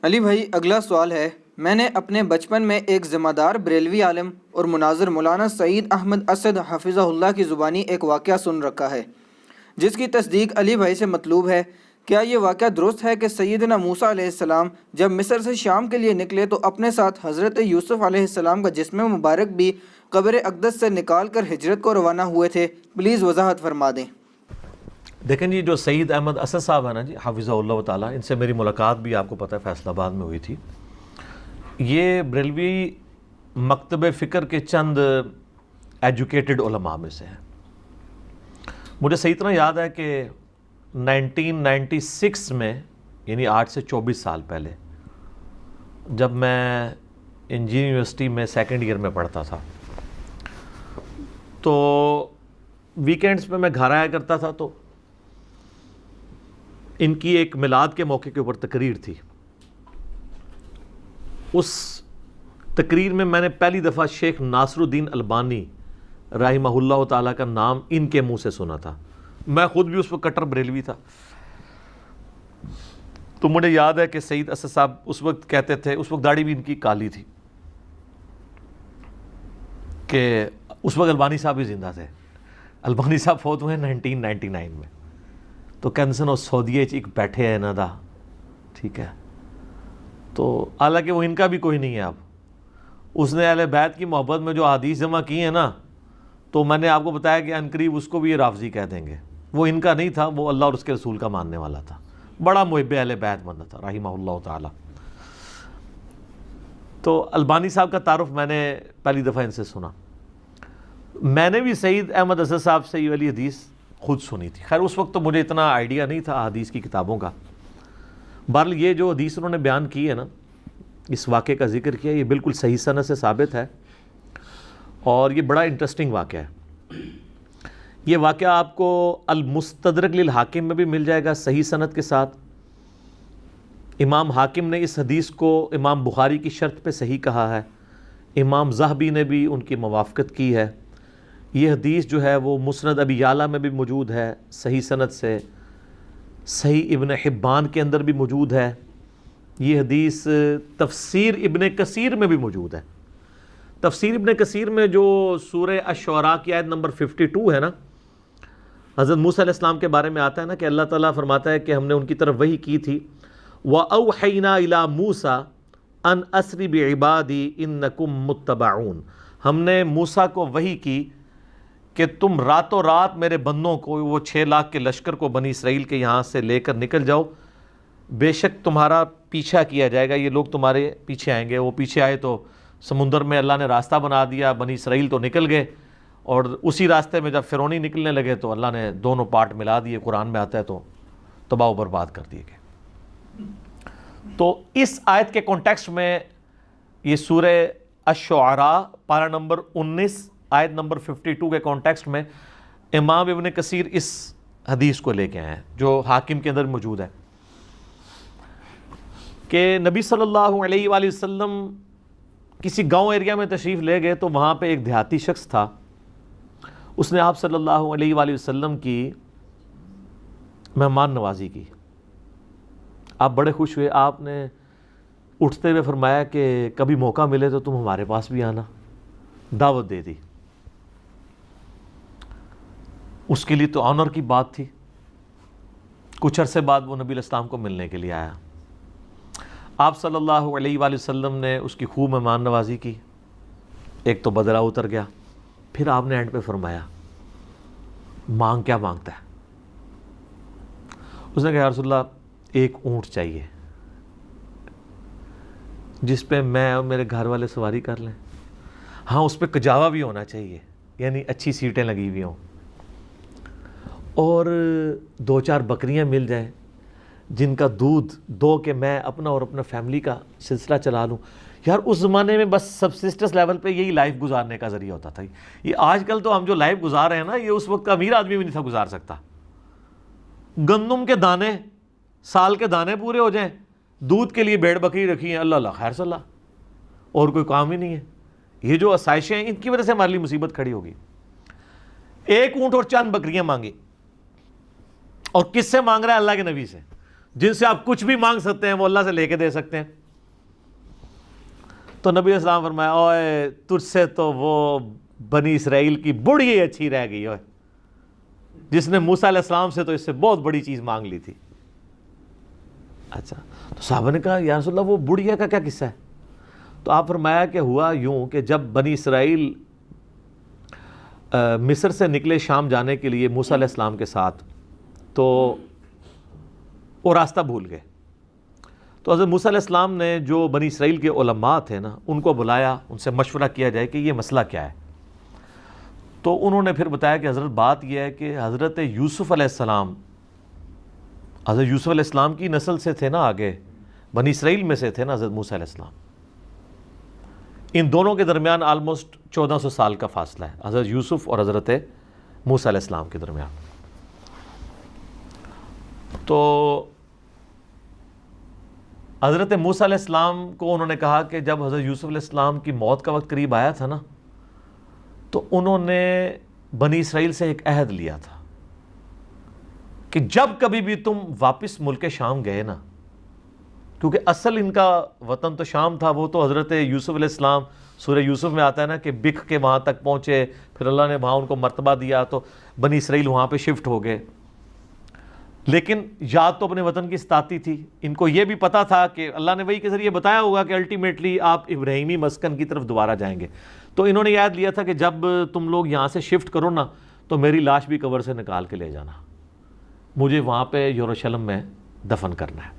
علی بھائی، اگلا سوال ہے، میں نے اپنے بچپن میں ایک ذمہ دار بریلوی عالم اور مناظر مولانا سعید احمد اسد حفظہ اللہ کی زبانی ایک واقعہ سن رکھا ہے جس کی تصدیق علی بھائی سے مطلوب ہے۔ کیا یہ واقعہ درست ہے کہ سیدنا موسیٰ علیہ السلام جب مصر سے شام کے لیے نکلے تو اپنے ساتھ حضرت یوسف علیہ السلام کا جسم مبارک بھی قبر اقدس سے نکال کر ہجرت کو روانہ ہوئے تھے؟ پلیز وضاحت فرما دیں۔ دیکھیں جی، جو سعید احمد اسد صاحب ہیں نا جی، حافظہ اللہ تعالیٰ، ان سے میری ملاقات بھی آپ کو پتہ ہے فیصل آباد میں ہوئی تھی۔ یہ بریلوی مکتب فکر کے چند ایجوکیٹڈ علماء میں سے ہیں۔ مجھے صحیح طرح یاد ہے کہ 1996 میں، یعنی آج سے 24 سال پہلے، جب میں انجینئرنگ یونیورسٹی میں سیکنڈ ایئر میں پڑھتا تھا تو ویکینڈز پہ میں گھر آیا کرتا تھا، تو ان کی ایک میلاد کے موقع کے اوپر تقریر تھی۔ اس تقریر میں میں نے پہلی دفعہ شیخ ناصر الدین البانی رحمہ اللہ تعالیٰ کا نام ان کے منہ سے سنا تھا۔ میں خود بھی اس وقت کٹر بریلوی تھا، تو مجھے یاد ہے کہ سعید اسد صاحب اس وقت کہتے تھے، اس وقت داڑھی بھی ان کی کالی تھی، کہ اس وقت البانی صاحب بھی زندہ تھے۔ البانی صاحب فوت ہوئے 1999 میں، تو کہتے ہیں سعودیے ایک بیٹھے ہیں نا دا، ٹھیک ہے، تو حالانکہ وہ ان کا بھی کوئی نہیں ہے۔ اب اس نے اہل بیت کی محبت میں جو احادیث جمع کی ہیں نا، تو میں نے آپ کو بتایا کہ عنقریب اس کو بھی یہ رافضی کہہ دیں گے۔ وہ ان کا نہیں تھا، وہ اللہ اور اس کے رسول کا ماننے والا تھا، بڑا محب اہل بیت بندہ تھا رحمہ اللہ تعالی۔ تو البانی صاحب کا تعارف میں نے پہلی دفعہ ان سے سنا۔ میں نے بھی سعید احمد اسد صاحب سے یہ والی حدیث خود سنی تھی۔ خیر اس وقت تو مجھے اتنا آئیڈیا نہیں تھا حدیث کی کتابوں کا۔ بہرحال یہ جو حدیث انہوں نے بیان کی ہے نا، اس واقعے کا ذکر کیا، یہ بالکل صحیح سند سے ثابت ہے، اور یہ بڑا انٹرسٹنگ واقعہ ہے۔ یہ واقعہ آپ کو المستدرک للحاکم میں بھی مل جائے گا صحیح سند کے ساتھ۔ امام حاکم نے اس حدیث کو امام بخاری کی شرط پہ صحیح کہا ہے، امام ذہبی نے بھی ان کی موافقت کی ہے۔ یہ حدیث جو ہے وہ مسند ابی یعلا میں بھی موجود ہے صحیح سند سے، صحیح ابن حبان کے اندر بھی موجود ہے۔ یہ حدیث تفسیر ابن کثیر میں بھی موجود ہے۔ تفسیر ابن کثیر میں جو سورہ الشعراء کی آیت نمبر 52 ہے نا، حضرت موسیٰ علیہ السلام کے بارے میں آتا ہے نا کہ اللہ تعالیٰ فرماتا ہے کہ ہم نے ان کی طرف وحی کی تھی، وَأَوْحَيْنَا إِلَىٰ مُوسَىٰ أَنْ أَسْرِ بِعِبَادِي إِنَّكُمْ مُتَّبَعُونَ۔ ہم نے موسیٰ کو وحی کی کہ تم راتوں رات میرے بندوں کو، وہ 6 لاکھ کے لشکر کو بنی اسرائیل کے یہاں سے لے کر نکل جاؤ، بے شک تمہارا پیچھا کیا جائے گا، یہ لوگ تمہارے پیچھے آئیں گے۔ وہ پیچھے آئے تو سمندر میں اللہ نے راستہ بنا دیا، بنی اسرائیل تو نکل گئے، اور اسی راستے میں جب فرعونی نکلنے لگے تو اللہ نے دونوں پارٹ ملا دیے، قرآن میں آتا ہے، تو تباہ و برباد کر دیے گئے۔ تو اس آیت کے کانٹیکسٹ میں یہ سورہ الشعراء پارہ نمبر 19 آیت نمبر 52 کے کانٹیکسٹ میں امام ابن کثیر اس حدیث کو لے کے آئے ہیں جو حاکم کے اندر موجود ہے، کہ نبی صلی اللہ علیہ وآلہ وسلم کسی گاؤں ایریا میں تشریف لے گئے، تو وہاں پہ ایک دیہاتی شخص تھا، اس نے آپ صلی اللہ علیہ وآلہ وسلم کی مہمان نوازی کی۔ آپ بڑے خوش ہوئے، آپ نے اٹھتے ہوئے فرمایا کہ کبھی موقع ملے تو تم ہمارے پاس بھی آنا، دعوت دے دی۔ اس کے لیے تو آنر کی بات تھی۔ کچھ عرصے بعد وہ نبی علیہ السلام کو ملنے کے لیے آیا، آپ صلی اللہ علیہ وآلہ وسلم نے اس کی خوب مہمان نوازی کی، ایک تو بدلہ اتر گیا۔ پھر آپ نے اینڈ پہ فرمایا مانگ کیا مانگتا ہے؟ اس نے کہا یا رسول اللہ ایک اونٹ چاہیے جس پہ میں اور میرے گھر والے سواری کر لیں، ہاں اس پہ کجاوا بھی ہونا چاہیے، یعنی اچھی سیٹیں لگی ہوئی ہوں، اور 2-4 بکریاں مل جائیں جن کا دودھ دو کہ میں اپنا اور اپنا فیملی کا سلسلہ چلا لوں۔ یار اس زمانے میں بس سبسسٹنس لیول پہ یہی لائف گزارنے کا ذریعہ ہوتا تھا۔ یہ آج کل تو ہم جو لائف گزار رہے ہیں نا، یہ اس وقت کا امیر آدمی بھی نہیں تھا گزار سکتا۔ گندم کے دانے، سال کے دانے پورے ہو جائیں، دودھ کے لیے بھیڑ بکری رکھی ہیں، اللہ اللہ خیر صلی اللہ، اور کوئی کام ہی نہیں ہے۔ یہ جو آسائشیں ہیں ان کی وجہ سے ہمارے لیے مصیبت کھڑی ہوگی۔ ایک اونٹ اور چند بکریاں مانگی، اور کس سے مانگ رہا ہے؟ اللہ کے نبی سے۔ جن سے آپ کچھ بھی مانگ سکتے ہیں وہ اللہ سے لے کے دے سکتے ہیں. تو نبی اسلام فرمایا اوے تجھ سے تو وہ بنی اسرائیل کی بڑھی اچھی رہ گئی، اوے جس نے موسیٰ علیہ السلام سے تو اس سے بہت بڑی چیز مانگ لی تھی. اچھا، تو صحابہ نے کہا یا رسول اللہ وہ بڑھیا کا کیا قصہ ہے؟ تو آپ فرمایا کہ ہوا یوں کہ جب بنی اسرائیل مصر سے نکلے شام جانے کے لیے موسیٰ علیہ السلام کے ساتھ، تو وہ راستہ بھول گئے. تو حضرت موسیٰ علیہ السلام نے جو بنی اسرائیل کے علماء تھے نا ان کو بلایا، ان سے مشورہ کیا جائے کہ یہ مسئلہ کیا ہے. تو انہوں نے پھر بتایا کہ حضرت بات یہ ہے کہ حضرت یوسف علیہ السلام کی نسل سے تھے نا، آگے بنی اسرائیل میں سے تھے نا حضرت موسیٰ علیہ السلام. ان دونوں کے درمیان آلموسٹ 1400 سال کا فاصلہ ہے، حضرت یوسف اور حضرت موسیٰ علیہ السلام کے درمیان. تو حضرت موسیٰ علیہ السلام کو انہوں نے کہا کہ جب حضرت یوسف علیہ السلام کی موت کا وقت قریب آیا تھا نا، تو انہوں نے بنی اسرائیل سے ایک عہد لیا تھا کہ جب کبھی بھی تم واپس ملک شام گئے نا، کیونکہ اصل ان کا وطن تو شام تھا، وہ تو حضرت یوسف علیہ السلام سورہ یوسف میں آتا ہے نا کہ بکھ کے وہاں تک پہنچے، پھر اللہ نے وہاں ان کو مرتبہ دیا تو بنی اسرائیل وہاں پہ شفٹ ہو گئے. لیکن یاد تو اپنے وطن کی ستاتی تھی. ان کو یہ بھی پتا تھا کہ اللہ نے وحی کے ذریعے بتایا ہوگا کہ الٹیمیٹلی آپ ابراہیمی مسکن کی طرف دوبارہ جائیں گے. تو انہوں نے یاد لیا تھا کہ جب تم لوگ یہاں سے شفٹ کرو نا تو میری لاش بھی قبر سے نکال کے لے جانا، مجھے وہاں پہ یروشلم میں دفن کرنا ہے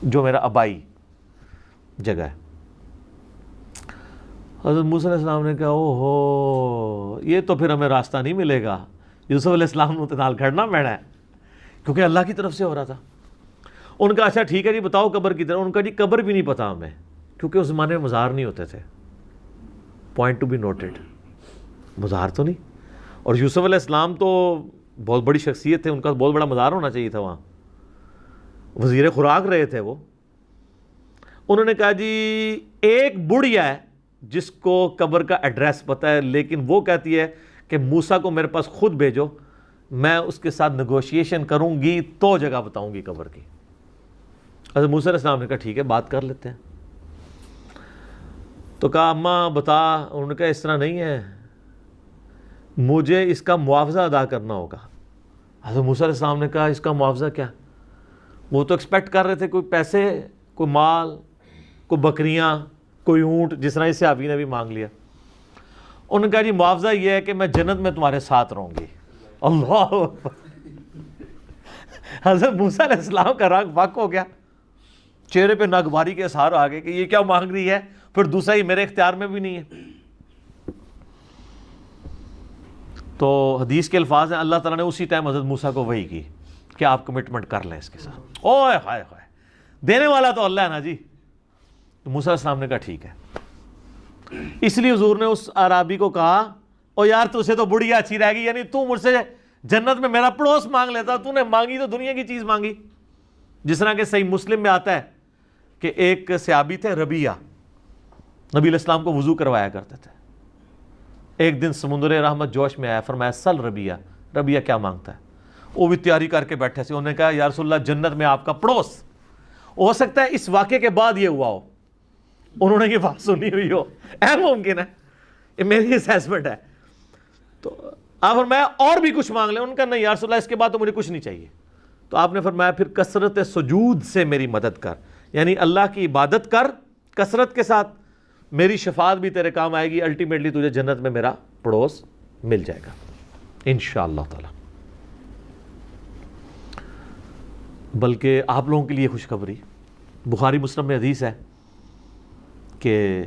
جو میرا آبائی جگہ ہے. حضرت موسیٰ علیہ السلام نے کہا او ہو یہ تو پھر ہمیں راستہ نہیں ملے گا، یوسف علیہ السلام نے نال کھڑنا پینا ہے، کیونکہ اللہ کی طرف سے ہو رہا تھا. ان کا اچھا ٹھیک ہے جی بتاؤ قبر کی طرف. ان کا جی قبر بھی نہیں پتا ہمیں، کیونکہ اس زمانے میں مزار نہیں ہوتے تھے. پوائنٹ ٹو بی نوٹڈ، مزار تو نہیں. اور یوسف علیہ السلام تو بہت بڑی شخصیت تھے، ان کا بہت بڑا مزار ہونا چاہیے تھا، وہاں وزیر خوراک رہے تھے وہ. انہوں نے کہا جی ایک بڑھیا ہے جس کو قبر کا ایڈریس پتہ ہے، لیکن وہ کہتی ہے کہ موسیٰ کو میرے پاس خود بھیجو، میں اس کے ساتھ نیگوشیشن کروں گی تو جگہ بتاؤں گی قبر کی. حضرت موسیٰ علیہ السلام نے کہا ٹھیک ہے بات کر لیتے ہیں. تو کہا اماں بتا. انہوں نے کہا اس طرح نہیں ہے، مجھے اس کا معاوضہ ادا کرنا ہوگا. حضرت موسیٰ علیہ السلام نے کہا اس کا معاوضہ کیا؟ وہ تو ایکسپیکٹ کر رہے تھے کوئی پیسے، کوئی مال، کوئی بکریاں، کوئی اونٹ، جس طرح اس صحابی نے بھی مانگ لیا. انہوں نے کہا جی معاوضہ یہ ہے کہ میں جنت میں تمہارے ساتھ رہوں گی. اللہ اکبر. حضرت موسیٰ علیہ السلام کا رنگ فاق ہو گیا، چہرے پہ ناگواری کے اثار آ گئے کہ یہ کیا مانگ رہی ہے، پھر دوسرا ہی میرے اختیار میں بھی نہیں ہے. تو حدیث کے الفاظ ہیں اللہ تعالیٰ نے اسی ٹائم حضرت موسیٰ کو وحی کی کہ آپ کمٹمنٹ کر لیں اس کے ساتھ. اوہ ہائے ہائے، دینے والا تو اللہ ہے نا جی. تو موسیٰ علیہ السلام نے کہا ٹھیک ہے. اس لیے حضور نے اس اعرابی کو کہا او یار تجھے تو بڑھیا اچھی رہ گئی، یعنی تو مجھ سے جنت میں میرا پڑوس مانگ لیتا، تو نے مانگی تو دنیا کی چیز مانگی. جس طرح کہ صحیح مسلم میں آتا ہے کہ ایک صحابی تھے ربیہ، نبی علیہ السلام کو وضو کروایا کرتے تھے. ایک دن سمندر رحمت جوش میں آیا، فرمایا سل ربیہ، ربیہ کیا مانگتا ہے؟ وہ بھی تیاری کر کے بیٹھے تھے. انہوں نے کہا یا رسول اللہ جنت میں آپ کا پڑوس. ہو سکتا ہے اس واقعے کے بعد یہ ہوا ہو، انہوں نے یہ بات سنی ہوئی ہو، اہم ممکن ہے، یہ میری اسیسمنٹ ہے. تو آپ فرمایا اور بھی کچھ مانگ لیں. ان کا نہیں یا رسول اللہ اس کے بعد تو مجھے کچھ نہیں چاہیے. تو آپ نے فرمایا پھر کثرت سجود سے میری مدد کر، یعنی اللہ کی عبادت کر کثرت کے ساتھ، میری شفاعت بھی تیرے کام آئے گی، الٹیمیٹلی تجھے جنت میں میرا پڑوس مل جائے گا انشاءاللہ تعالی. بلکہ آپ لوگوں کے لیے خوشخبری، بخاری مسلم میں حدیث ہے کہ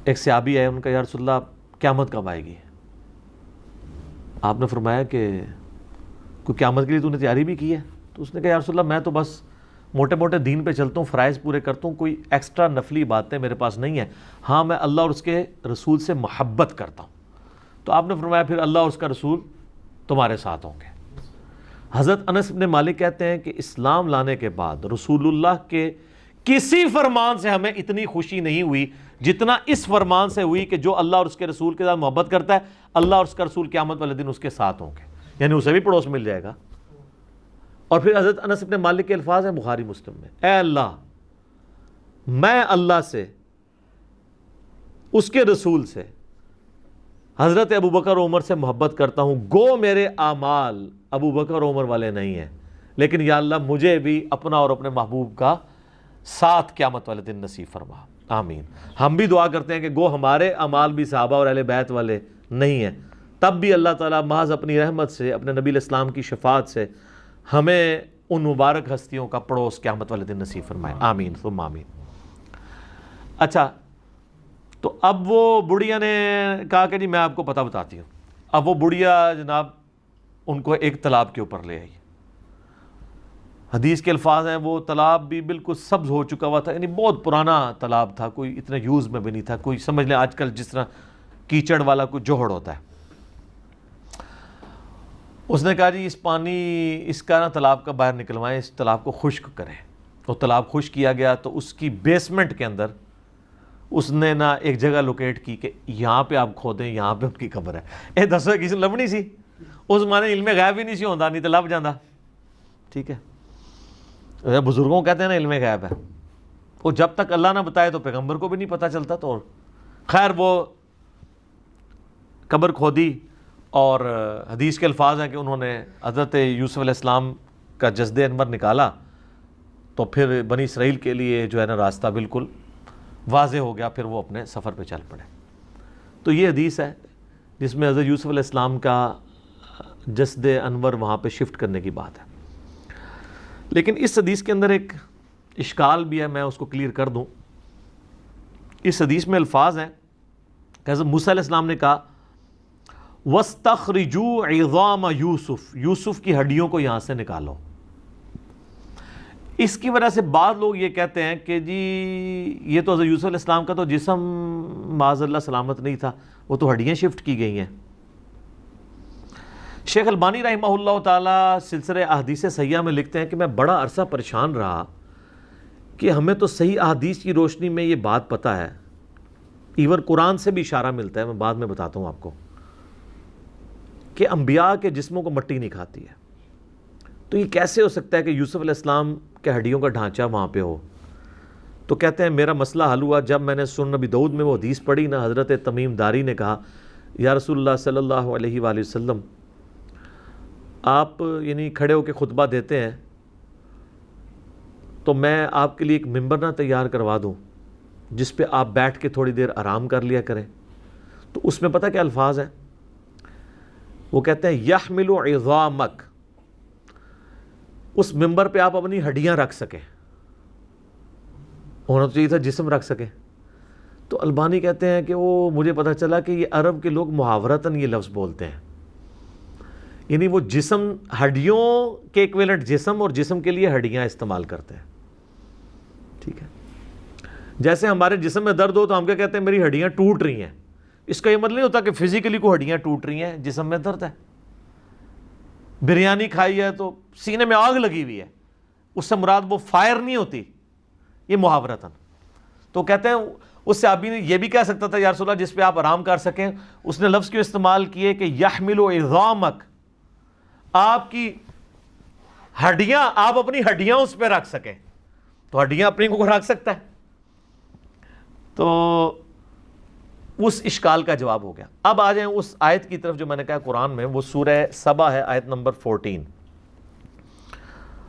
ایک صحابی ہے، ان کا یا رسول اللہ قیامت کب آئے گی؟ آپ نے فرمایا کہ کوئی قیامت کے لیے تو نے تیاری بھی کی ہے؟ تو اس نے کہا یا رسول اللہ میں تو بس موٹے موٹے دین پہ چلتا ہوں، فرائض پورے کرتا ہوں، کوئی ایکسٹرا نفلی باتیں میرے پاس نہیں ہیں. ہاں میں اللہ اور اس کے رسول سے محبت کرتا ہوں. تو آپ نے فرمایا پھر اللہ اور اس کا رسول تمہارے ساتھ ہوں گے. حضرت انس بن مالک کہتے ہیں کہ اسلام لانے کے بعد رسول اللہ کے کسی فرمان سے ہمیں اتنی خوشی نہیں ہوئی جتنا اس فرمان سے ہوئی کہ جو اللہ اور اس کے رسول کے ساتھ محبت کرتا ہے اللہ اور اس کا رسول قیامت والے دن اس کے ساتھ ہوں گے، یعنی اسے بھی پڑوس مل جائے گا. اور پھر حضرت انس بن مالک کے الفاظ ہیں بخاری مسلم میں، اے اللہ، میں اللہ سے، اس کے رسول سے، حضرت ابو بکر عمر سے محبت کرتا ہوں، گو میرے اعمال ابو بکر عمر والے نہیں ہیں، لیکن یا اللہ مجھے بھی اپنا اور اپنے محبوب کا ساتھ قیامت والے دن نصیب فرما، آمین۔ ہم بھی دعا کرتے ہیں کہ گو ہمارے اعمال بھی صحابہ اور اہل بیت والے نہیں ہیں، تب بھی اللہ تعالیٰ محض اپنی رحمت سے، اپنے نبی علیہ السلام کی شفاعت سے ہمیں ان مبارک ہستیوں کا پڑوس قیامت والے دن نصیب فرمائے، آمین ثم آمین۔ اچھا، تو اب وہ بڑھیا نے کہا کہ جی میں آپ کو پتہ بتاتی ہوں۔ اب وہ بڑھیا جناب ان کو ایک تالاب کے اوپر لے آئی۔ حدیث کے الفاظ ہیں وہ تالاب بھی بالکل سبز ہو چکا ہوا تھا، یعنی بہت پرانا تالاب تھا، کوئی اتنا یوز میں بھی نہیں تھا، کوئی سمجھ لیں آج کل جس طرح کیچڑ والا کوئی جوہڑ ہوتا ہے۔ اس نے کہا جی اس پانی اس کا نا تالاب کا باہر نکلوائیں، اس تالاب کو خشک کریں۔ تو تالاب خشک کیا گیا، تو اس کی بیسمنٹ کے اندر اس نے نا ایک جگہ لوکیٹ کی کہ یہاں پہ آپ کھودیں، یہاں پہ ان کی قبر ہے۔ اے دسو کسی لبنی سی اس مانے علم غیب ہی نہیں سی ہوندا، نہیں تو لب جاندہ، ٹھیک ہے۔ بزرگوں کہتے ہیں نا علم غیب ہے، وہ جب تک اللہ نہ بتائے تو پیغمبر کو بھی نہیں پتہ چلتا۔ تو خیر وہ قبر کھودی، اور حدیث کے الفاظ ہیں کہ انہوں نے حضرت یوسف علیہ السلام کا جسد انور نکالا، تو پھر بنی اسرائیل کے لیے جو ہے نا راستہ بالکل واضح ہو گیا، پھر وہ اپنے سفر پہ چل پڑے۔ تو یہ حدیث ہے جس میں حضرت یوسف علیہ السلام کا جسد انور وہاں پہ شفٹ کرنے کی بات ہے۔ لیکن اس حدیث کے اندر ایک اشکال بھی ہے، میں اس کو کلیئر کر دوں۔ اس حدیث میں الفاظ ہیں کہ حضرت موسیٰ علیہ السلام نے کہا وَاسْتَخْرِجُوا عِظَامَ یوسف، یوسف کی ہڈیوں کو یہاں سے نکالو۔ اس کی وجہ سے بعض لوگ یہ کہتے ہیں کہ جی یہ تو حضرت یوسف علیہ السلام کا تو جسم معاذ اللہ سلامت نہیں تھا، وہ تو ہڈیاں شفٹ کی گئی ہیں۔ شیخ البانی رحمہ اللہ تعالیٰ سلسلہ احادیث صحیحہ میں لکھتے ہیں کہ میں بڑا عرصہ پریشان رہا کہ ہمیں تو صحیح احادیث کی روشنی میں یہ بات پتہ ہے، ایون قرآن سے بھی اشارہ ملتا ہے، میں بعد میں بتاتا ہوں آپ کو، کہ انبیاء کے جسموں کو مٹی نہیں کھاتی ہے۔ تو یہ کیسے ہو سکتا ہے کہ یوسف علیہ السلام کے ہڈیوں کا ڈھانچہ وہاں پہ ہو؟ تو کہتے ہیں میرا مسئلہ حل ہوا جب میں نے سنن نبی داؤد میں وہ حدیث پڑھی نا، حضرت تمیم داری نے کہا یا رسول اللہ صلی اللہ علیہ وآلہ وسلم، آپ یعنی کھڑے ہو کے خطبہ دیتے ہیں تو میں آپ کے لیے ایک ممبر نہ تیار کروا دوں جس پہ آپ بیٹھ کے تھوڑی دیر آرام کر لیا کریں۔ تو اس میں پتہ کیا الفاظ ہیں؟ وہ کہتے ہیں یحمل عظامک، اس ممبر پہ آپ اپنی ہڈیاں رکھ سکیں، ہونا تو چاہیے تھا جسم رکھ سکیں۔ تو البانی کہتے ہیں کہ وہ مجھے پتہ چلا کہ یہ عرب کے لوگ محاورتاً یہ لفظ بولتے ہیں، یعنی وہ جسم ہڈیوں کے ایکویلنٹ جسم اور جسم کے لیے ہڈیاں استعمال کرتے ہیں، ٹھیک ہے۔ جیسے ہمارے جسم میں درد ہو تو ہم کیا کہتے ہیں میری ہڈیاں ٹوٹ رہی ہیں، اس کا یہ مطلب نہیں ہوتا کہ فزیکلی کو ہڈیاں ٹوٹ رہی ہیں، جسم میں درد ہے۔ بریانی کھائی ہے تو سینے میں آگ لگی ہوئی ہے، اس سے مراد وہ فائر نہیں ہوتی، یہ محاورتاً۔ تو کہتے ہیں اس سے آدمی نے یہ بھی کہہ سکتا تھا یا رسول اللہ جس پہ آپ آرام کر سکیں، اس نے لفظ کیوں استعمال کیے کہ یحمل عظامک، آپ کی ہڈیاں، آپ اپنی ہڈیاں اس پہ رکھ سکیں، تو ہڈیاں اپنی کو رکھ سکتا ہے۔ تو اس اشکال کا جواب ہو گیا۔ اب آ جائیں اس آیت کی طرف جو میں نے کہا قرآن میں، وہ سورہ سبا ہے، آیت نمبر 14۔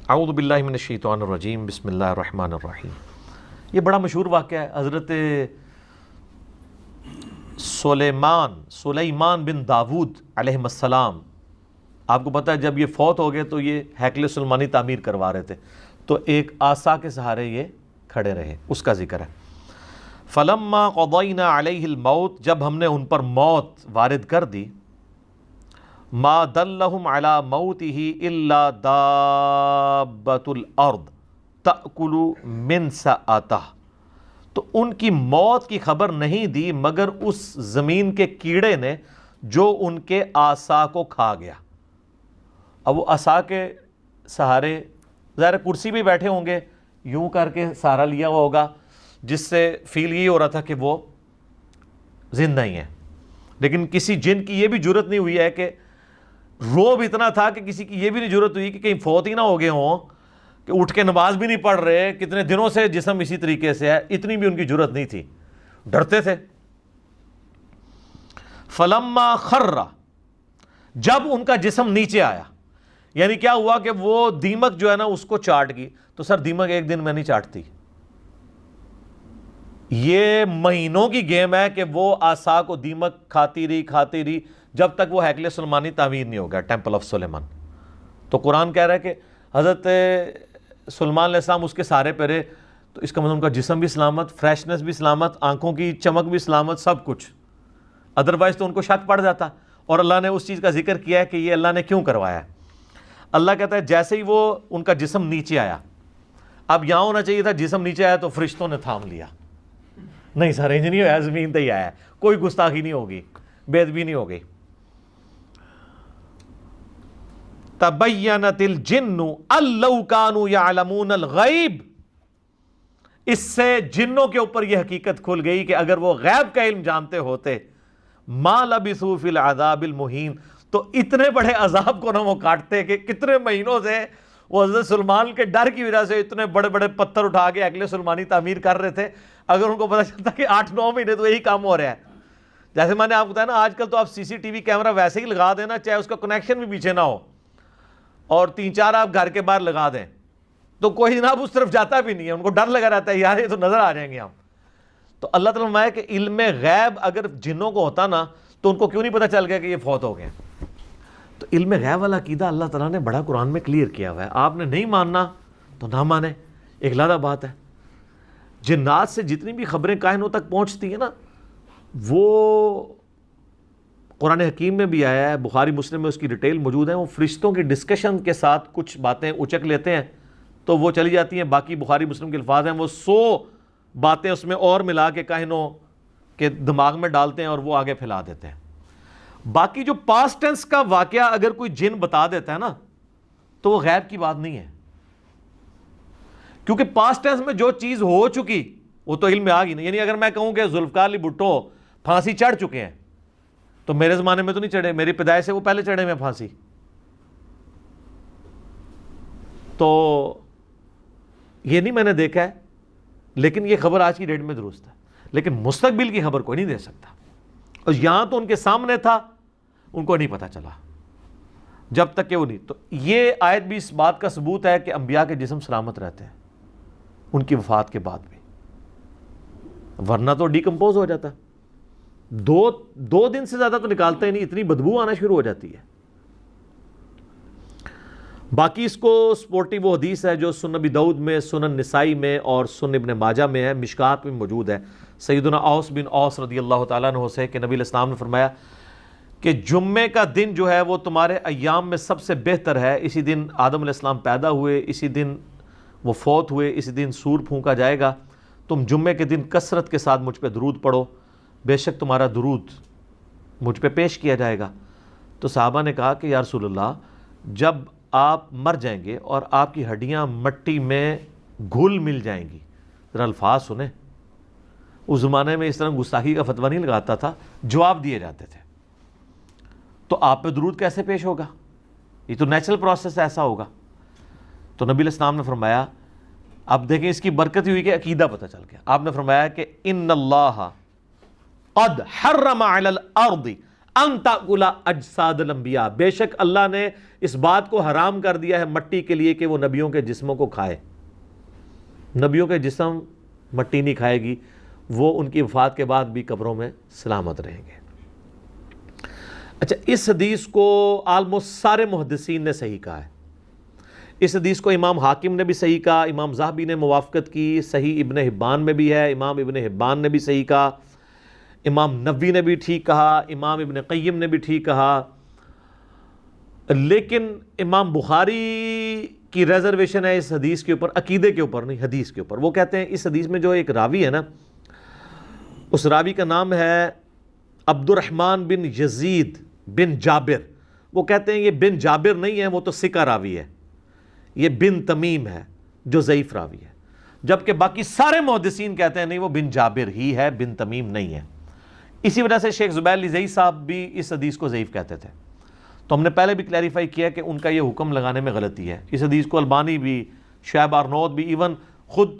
اعوذ باللہ من الشیطان الرجیم، بسم اللہ الرحمن الرحیم۔ یہ بڑا مشہور واقعہ ہے، حضرت سلیمان بن داود علیہ السلام، آپ کو پتہ ہے جب یہ فوت ہو گئے تو یہ ہیکل سلیمانی تعمیر کروا رہے تھے، تو ایک عصا کے سہارے یہ کھڑے رہے، اس کا ذکر ہے۔ فلما قضینا علیہ الموت، جب ہم نے ان پر موت وارد کر دی، ما دلہم علی موتہ الا دابۃ الارض تأکل من سأتہ، تو ان کی موت کی خبر نہیں دی مگر اس زمین کے کیڑے نے جو ان کے عصا کو کھا گیا۔ اب وہ عصا کے سہارے ظاہر کرسی بھی بیٹھے ہوں گے، یوں کر کے سہارا لیا ہوا ہوگا، جس سے فیل یہ ہو رہا تھا کہ وہ زندہ ہی ہیں، لیکن کسی جن کی یہ بھی جرت نہیں ہوئی ہے کہ روب اتنا تھا کہ کسی کی یہ بھی نہیں ضرورت ہوئی کہ کہیں فوت ہی نہ ہو گئے ہوں کہ اٹھ کے نماز بھی نہیں پڑھ رہے, کتنے دنوں سے جسم اسی طریقے سے ہے, اتنی بھی ان کی ضرورت نہیں تھی, ڈرتے تھے. فلما خر, جب ان کا جسم نیچے آیا, یعنی کیا ہوا کہ وہ دیمک جو ہے نا اس کو چاٹ گئی. تو سر دیمک ایک دن میں نہیں چاٹتی, یہ مہینوں کی گیم ہے کہ وہ عصا کو دیمک کھاتی رہی جب تک وہ ہیکل سلیمانی تعمیر نہیں ہو گیا, ٹیمپل آف سلیمان. تو قرآن کہہ رہا ہے کہ حضرت سلیمان علیہ السلام اس کے سارے پہ رہے, تو اس کا مطلب ان کا جسم بھی سلامت, فریشنس بھی سلامت, آنکھوں کی چمک بھی سلامت, سب کچھ. ادروائز تو ان کو شک پڑ جاتا. اور اللہ نے اس چیز کا ذکر کیا ہے کہ یہ اللہ نے کیوں کروایا ہے. اللہ کہتا ہے جیسے ہی وہ ان کا جسم نیچے آیا, اب یہاں ہونا چاہیے تھا جسم نیچے آیا تو فرشتوں نے تھام لیا, نہیں سر انج نہیں ہوا, زمین تے ہی آیا, کوئی گستاخی نہیں ہوگی, بے ادبی نہیں ہوگی. تبینت الجن ان لو کانوا یعلمون الغیب, اس سے جنوں کے اوپر یہ حقیقت کھل گئی کہ اگر وہ غیب کا علم جانتے ہوتے, ما لبثوا فی العذاب المہین, تو اتنے بڑے عذاب کو نہ وہ کاٹتے کہ کتنے مہینوں سے وہ حضرت سلیمان کے ڈر کی وجہ سے اتنے بڑے بڑے پتھر اٹھا کے اگلے سلیمانی تعمیر کر رہے تھے. اگر ان کو پتہ چلتا کہ 8-9 مہینے تو یہی کام ہو رہا ہے. جیسے میں نے آپ کو بتایا نا, آج کل تو آپ سی سی ٹی وی کیمرہ ویسے ہی لگا دینا, چاہے اس کا کنیکشن بھی پیچھے نہ ہو, اور 3-4 آپ گھر کے باہر لگا دیں تو کوئی جناب اس طرف جاتا بھی نہیں ہے, ان کو ڈر لگا رہتا ہے یار یہ تو نظر آ جائیں گے ہم. تو اللہ تعالیٰ فرمایا کہ علم غیب اگر جنوں کو ہوتا نا تو ان کو کیوں نہیں پتہ چل گیا کہ یہ فوت ہو گئے. تو علم غیب والا عقیدہ اللہ تعالیٰ نے بڑا قرآن میں کلیئر کیا ہوا ہے. آپ نے نہیں ماننا تو نہ مانے, ایک علیحدہ بات ہے. جنات سے جتنی بھی خبریں کائنوں تک پہنچتی ہیں نا, وہ قرآن حکیم میں بھی آیا ہے, بخاری مسلم میں اس کی ڈیٹیل موجود ہے. وہ فرشتوں کی ڈسکشن کے ساتھ کچھ باتیں اچک لیتے ہیں تو وہ چلی جاتی ہیں, باقی بخاری مسلم کے الفاظ ہیں, وہ 100 باتیں اس میں اور ملا کے کائنوں کے دماغ میں ڈالتے ہیں اور وہ آگے پھیلا دیتے ہیں. باقی جو پاسٹ ٹینس کا واقعہ اگر کوئی جن بتا دیتا ہے نا تو وہ غیب کی بات نہیں ہے, کیونکہ پاسٹ ٹینس میں جو چیز ہو چکی وہ تو علم میں آ گئی نا. یعنی اگر میں کہوں کہ ذوالفقار علی بھٹو پھانسی چڑھ چکے ہیں, تو میرے زمانے میں تو نہیں چڑھے, میری پیدائش سے وہ پہلے چڑھے میں پھانسی. تو یہ نہیں میں نے دیکھا ہے, لیکن یہ خبر آج کی ڈیٹ میں درست ہے. لیکن مستقبل کی خبر کوئی نہیں دے سکتا, اور یہاں تو ان کے سامنے تھا, ان کو نہیں پتہ چلا جب تک کہ وہ نہیں. تو یہ آیت بھی اس بات کا ثبوت ہے کہ انبیاء کے جسم سلامت رہتے ہیں ان کی وفات کے بعد بھی, ورنہ تو ڈیکمپوز ہو جاتا. 2 دن سے زیادہ تو نکالتے ہی نہیں, اتنی بدبو آنا شروع ہو جاتی ہے. باقی اس کو سپورٹی وہ حدیث ہے جو سنن ابی داؤد میں, سنن نسائی میں اور سنن ابن ماجہ میں ہے, مشکات میں موجود ہے, سیدنا اوس بن اوس رضی اللہ تعالیٰ عنہ سے, کہ نبی علیہ السلام نے فرمایا کہ جمعے کا دن جو ہے وہ تمہارے ایام میں سب سے بہتر ہے. اسی دن آدم علیہ السلام پیدا ہوئے, اسی دن وہ فوت ہوئے, اسی دن سور پھونکا جائے گا. تم جمعے کے دن کثرت کے ساتھ مجھ پہ درود پڑھو, بے شک تمہارا درود مجھ پہ پیش کیا جائے گا. تو صحابہ نے کہا کہ یا رسول اللہ, جب آپ مر جائیں گے اور آپ کی ہڈیاں مٹی میں گھل مل جائیں گی, ذرا الفاظ سنیں. اس زمانے میں اس طرح گستاخی کا فتویٰ نہیں لگاتا تھا, جواب دیے جاتے تھے. تو آپ پہ درود کیسے پیش ہوگا, یہ تو نیچرل پروسیس ایسا ہوگا. تو نبی علیہ السلام نے فرمایا, اب دیکھیں اس کی برکت ہوئی کہ عقیدہ پتہ چل گیا. آپ نے فرمایا کہ ان اللہ قد حرم علی الارض ان تاکل اجساد الانبیاء, بے شک اللہ نے اس بات کو حرام کر دیا ہے مٹی کے لیے کہ وہ نبیوں کے جسموں کو کھائے. نبیوں کے جسم مٹی نہیں کھائے گی, وہ ان کی وفات کے بعد بھی قبروں میں سلامت رہیں گے. اچھا, اس حدیث کو آلموسٹ سارے محدثین نے صحیح کہا ہے. اس حدیث کو امام حاکم نے بھی صحیح کہا, امام ذہبی نے موافقت کی, صحیح ابن حبان میں بھی ہے, امام ابن حبان نے بھی صحیح کہا, امام نووی نے بھی ٹھیک کہا, امام ابن قیم نے بھی ٹھیک کہا. لیکن امام بخاری کی ریزرویشن ہے اس حدیث کے اوپر, عقیدے کے اوپر نہیں, حدیث کے اوپر. وہ کہتے ہیں اس حدیث میں جو ایک راوی ہے نا, اس راوی کا نام ہے عبد الرحمن بن یزید بن جابر. وہ کہتے ہیں یہ بن جابر نہیں ہے, وہ تو ثقہ راوی ہے, یہ بن تمیم ہے جو ضعیف راوی ہے. جبکہ باقی سارے محدثین کہتے ہیں نہیں وہ بن جابر ہی ہے, بن تمیم نہیں ہے. اسی وجہ سے شیخ زبیر لزئی صاحب بھی اس حدیث کو ضعیف کہتے تھے. تو ہم نے پہلے بھی کلیریفائی کیا کہ ان کا یہ حکم لگانے میں غلطی ہے. اس حدیث کو البانی بھی، شعیب آرنود بھی، ایون خود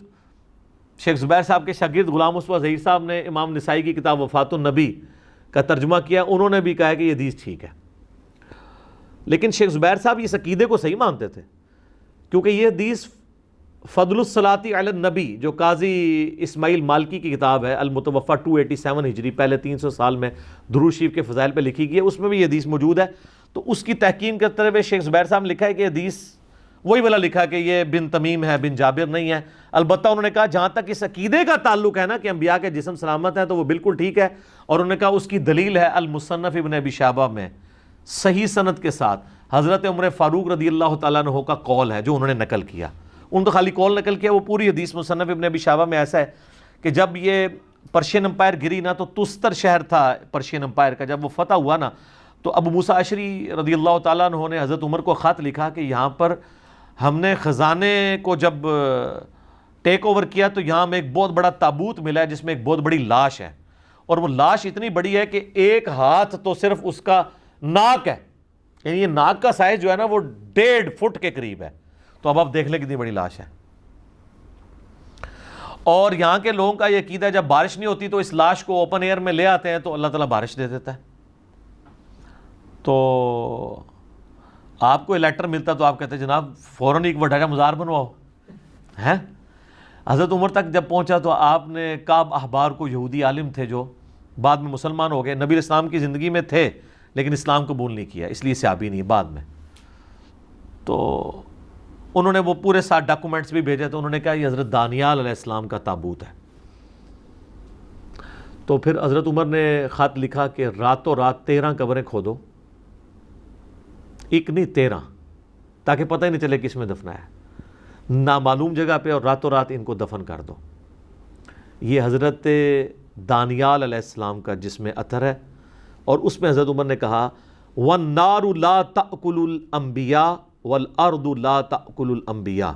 شیخ زبیر صاحب کے شاگرد غلام مصطفیٰ ظہیر صاحب نے امام نسائی کی کتاب وفات النبی کا ترجمہ کیا، انہوں نے بھی کہا کہ یہ حدیث ٹھیک ہے. لیکن شیخ زبیر صاحب اس عقیدے کو صحیح مانتے تھے، کیونکہ یہ حدیث فضل الصلاۃ علی النبی جو قاضی اسماعیل مالکی کی کتاب ہے المتوفہ 287 ہجری، پہلے 300 سال میں درود شریف کے فضائل پہ لکھی گئی ہے، اس میں بھی یہ حدیث موجود ہے. تو اس کی تحقیق کرتے ہوئے شیخ زبیر صاحب نے لکھا ہے کہ حدیث وہی والا لکھا کہ یہ بن تمیم ہے، بن جابر نہیں ہے. البتہ انہوں نے کہا جہاں تک اس عقیدے کا تعلق ہے نا کہ انبیاء کے جسم سلامت ہیں تو وہ بالکل ٹھیک ہے. اور انہوں نے کہا اس کی دلیل ہے المصنف ابن ابی شیبہ میں صحیح سند کے ساتھ حضرت عمر فاروق رضی اللہ تعالیٰ عنہ کا قول ہے جو انہوں نے نقل کیا. ان تو خالی قول نقل کیا، وہ پوری حدیث مصنف ابن ابی شیبہ میں ایسا ہے کہ جب یہ پرشین امپائر گری نا، تو تستر شہر تھا پرشین امپائر کا، جب وہ فتح ہوا نا تو ابو موسیٰ اشعری رضی اللہ تعالیٰ عنہ نے حضرت عمر کو خط لکھا کہ یہاں پر ہم نے خزانے کو جب ٹیک اوور کیا تو یہاں میں ایک بہت بڑا تابوت ملا ہے جس میں ایک بہت بڑی لاش ہے، اور وہ لاش اتنی بڑی ہے کہ ایک ہاتھ تو صرف اس کا ناک ہے، یعنی یہ ناک کا سائز جو ہے نا وہ 1.5 فٹ کے قریب ہے. تو اب آپ دیکھ لیں کتنی بڑی لاش ہے. اور یہاں کے لوگوں کا یہ عقیدہ ہے جب بارش نہیں ہوتی تو اس لاش کو اوپن ایئر میں لے آتے ہیں تو اللہ تعالیٰ بارش دے دیتا ہے. تو آپ کو لیٹر ملتا تو آپ کہتے ہیں جناب فوراً ایک وڈا کا مزار بنواؤ ہیں. حضرت عمر تک جب پہنچا تو آپ نے کعب احبار کو، یہودی عالم تھے جو بعد میں مسلمان ہو گئے، نبی علیہ السلام کی زندگی میں تھے لیکن اسلام قبول نہیں کیا، اس لیے صحابی نہیں بعد میں. تو انہوں نے وہ پورے ساتھ ڈاکومنٹس بھی بھیجے، تو انہوں نے کہا یہ حضرت دانیال علیہ السلام کا تابوت ہے. تو پھر حضرت عمر نے خط لکھا کہ راتوں رات 13 قبریں کھودو، ایک نہیں 13، تاکہ پتہ ہی نہیں چلے کس میں دفنا ہے، نامعلوم جگہ پہ، اور راتوں رات ان کو دفن کر دو. یہ حضرت دانیال علیہ السلام کا جس میں اثر ہے. اور اس میں حضرت عمر نے کہا وَالنَّارُ لَا تَأْكُلُ الْأَنْبِيَاءَ وَالْأَرْضُ لَا تَأْكُلُ الْأَنْبِيَاءَ.